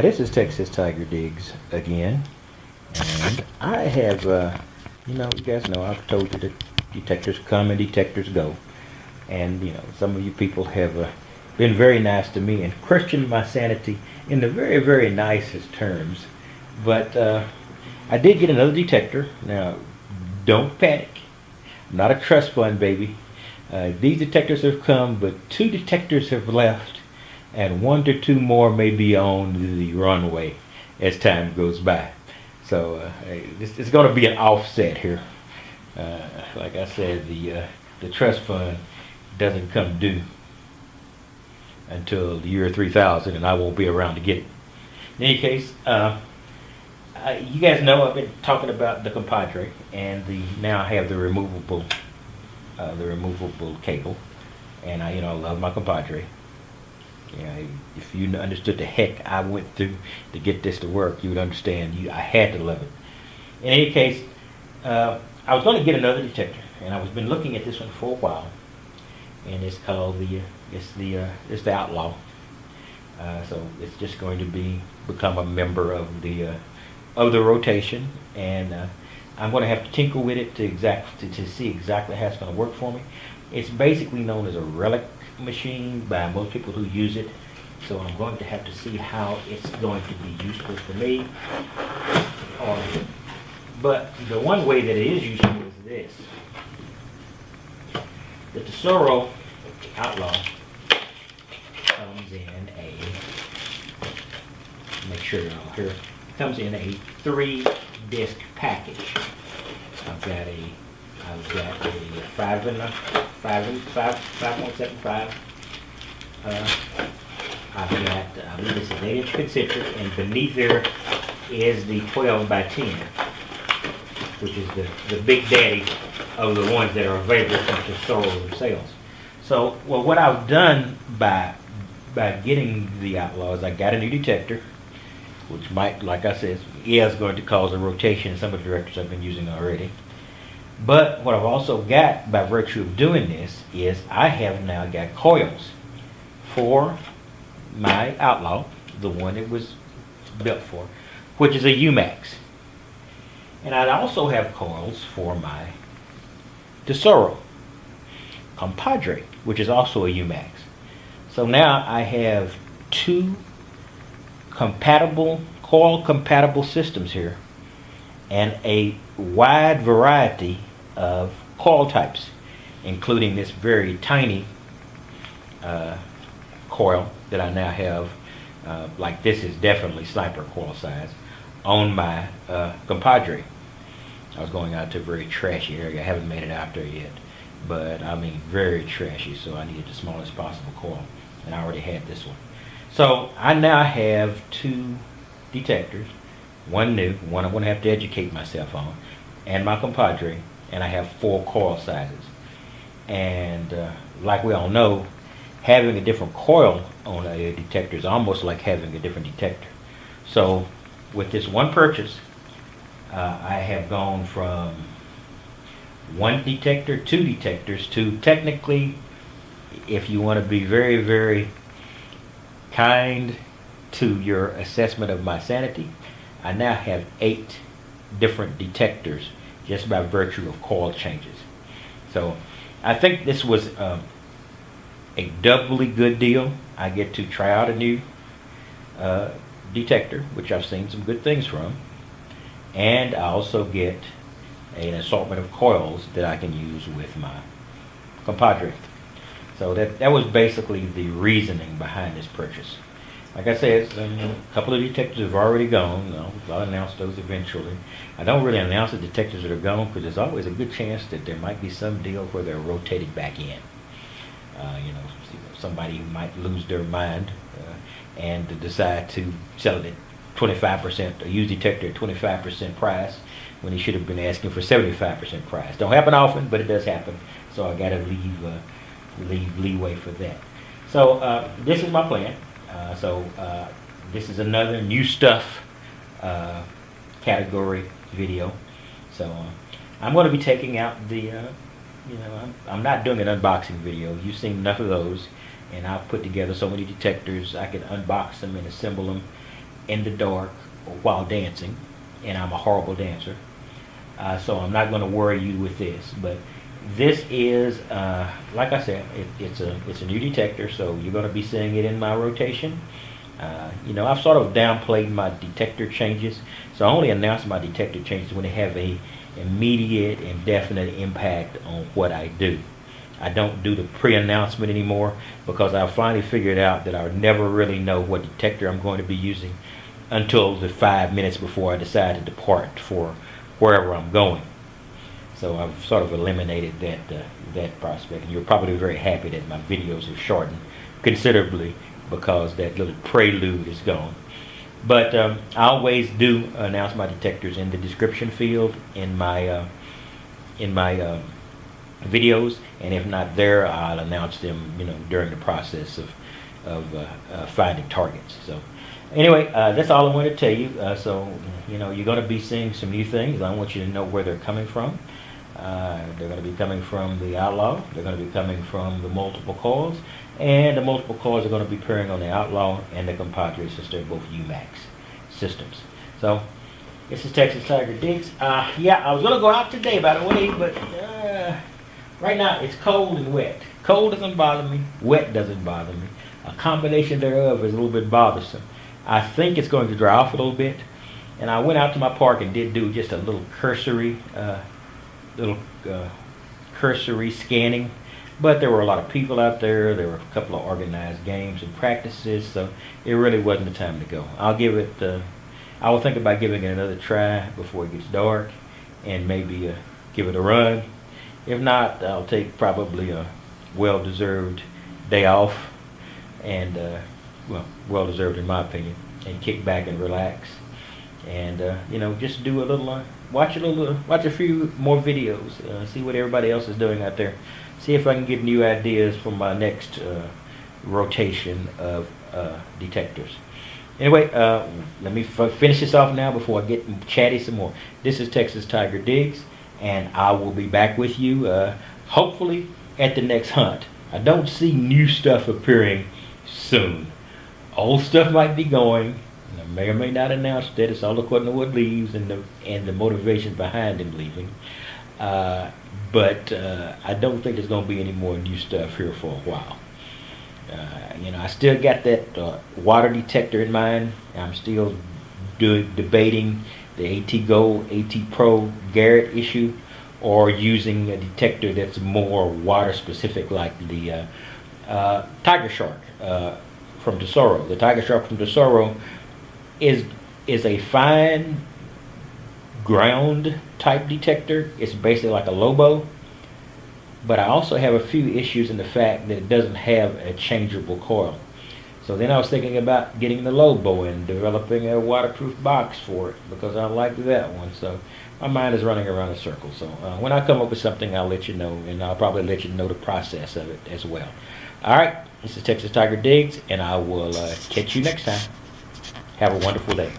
This is Texas Tiger Digs again, and I have, you guys know I've told you that detectors come and detectors go, and some of you people have been very nice to me and questioned my sanity in the very, very nicest terms. But I did get another detector. Now, don't panic. I'm not a trust fund, baby. These detectors have come, but 2 detectors have left, and 1 to 2 more may be on the runway as time goes by. So it's going to be an offset here. Like I said, the trust fund doesn't come due until the year 3000, and I won't be around to get it. In any case, you guys know I've been talking about the compadre, and now I have the removable cable, and I love my compadre. If you understood the heck I went through to get this to work, you would understand. I had to love it. In any case, I was going to get another detector, and I've been looking at this one for a while, and it's called it's the Outlaw. So it's just going to become a member of the rotation, and I'm going to have to tinker with it to see exactly how it's going to work for me. It's basically known as a relic machine by most people who use it, so I'm going to have to see how it's going to be useful for me. But the one way that it is useful is this: the Tesoro Outlaw comes in make sure you're all here. Comes in a 3-disc package. I've got a 5.75. I've got, I believe this is 8-inch concentric, and beneath there is the 12 by 10, which is the big daddy of the ones that are available from Tesoro themselves. So, what I've done by getting the Outlaw is I got a new detector, which might, like I said, is going to cause a rotation in some of the directors I've been using already. But what I've also got by virtue of doing this is I have now got coils for my Outlaw, the one it was built for, which is a UMAX. And I also have coils for my Tesoro Compadre, which is also a UMAX. So now I have 2 coil compatible systems here, and a wide variety of coil types, including this very tiny coil that I now have. Like this is definitely sniper coil size on my compadre. I was going out to a very trashy area. I haven't made it out there yet, but I mean very trashy, so I needed the smallest possible coil, and I already had this one. So I now have 2 detectors, one new, one I'm going to have to educate myself on, and my compadre, and I have 4 coil sizes. And like we all know, having a different coil on a detector is almost like having a different detector. So with this one purchase, I have gone from 1 detector, 2 detectors, to technically, if you want to be very, very kind to your assessment of my sanity, I now have 8 different detectors just by virtue of coil changes. So I think this was a doubly good deal. I get to try out a new detector, which I've seen some good things from, and I also get an assortment of coils that I can use with my compadre. So that was basically the reasoning behind this purchase. Like I said, a couple of detectors have already gone. I'll announce those eventually. I don't really announce the detectors that are gone because there's always a good chance that there might be some deal where they're rotated back in. Somebody who might lose their mind and decide to sell it at 25%, a used detector at 25% price when he should have been asking for 75% price. Don't happen often, but it does happen. So I got to leave leeway for that. So this is my plan. This is another new stuff category video. So I'm going to be taking out the, I'm not doing an unboxing video. You've seen enough of those, and I've put together so many detectors. I can unbox them and assemble them in the dark while dancing, and I'm a horrible dancer. So I'm not going to worry you with this, but this is, like I said, it's a new detector, so you're going to be seeing it in my rotation. You know, I've sort of downplayed my detector changes, so I only announce my detector changes when they have a immediate and definite impact on what I do. I don't do the pre-announcement anymore because I finally figured out that I would never really know what detector I'm going to be using until the 5 minutes before I decide to depart for wherever I'm going. So I've sort of eliminated that prospect, and you're probably very happy that my videos have shortened considerably because that little prelude is gone. But I always do announce my detectors in the description field in my videos, and if not there, I'll announce them, you know, during the process of finding targets. So anyway, that's all I want to tell you. So you know, you're going to be seeing some new things. I want you to know where they're coming from. They're going to be coming from the Outlaw. They're going to be coming from the multiple coils, and the multiple coils are going to be pairing on the Outlaw and the Compadre, since they're both UMAX systems. So this is Texas Tiger Digs. Yeah, I was going to go out today, by the way, but right now it's cold and wet. Cold doesn't bother me. Wet doesn't bother me. A combination thereof is a little bit bothersome. I think it's going to dry off a little bit, and I went out to my park and did do just a little cursory scanning, but there were a lot of people out there. There were a couple of organized games and practices, so it really wasn't the time to go. I'll give it I will think about giving it another try before it gets dark, and maybe give it a run. If not, I'll take probably a well-deserved day off, and well deserved in my opinion, and kick back and relax, and you know, just do a little watch a few more videos, see what everybody else is doing out there, see if I can get new ideas for my next rotation of detectors. Anyway, let me finish this off now before I get chatty some more. This is Texas Tiger Digs, and I will be back with you hopefully at the next hunt. I don't see new stuff appearing soon. Old stuff might be going. I may or may not announce that. It's all according to what leaves and the motivation behind him leaving. But I don't think there's going to be any more new stuff here for a while. You know, I still got that water detector in mind. I'm still debating the AT Gold, AT Pro Garrett issue, or using a detector that's more water specific, like the Tiger Shark from Tesoro. The Tiger Shark from Tesoro is a fine ground type detector. It's basically like a Lobo, but I also have a few issues in the fact that it doesn't have a changeable coil. So then I was thinking about getting the Lobo and developing a waterproof box for it, because I like that one. So my mind is running around in circles. So when I come up with something, I'll let you know, and I'll probably let you know the process of it as well. All right, this is Texas Tiger Digs, and I will catch you next time. Have a wonderful day.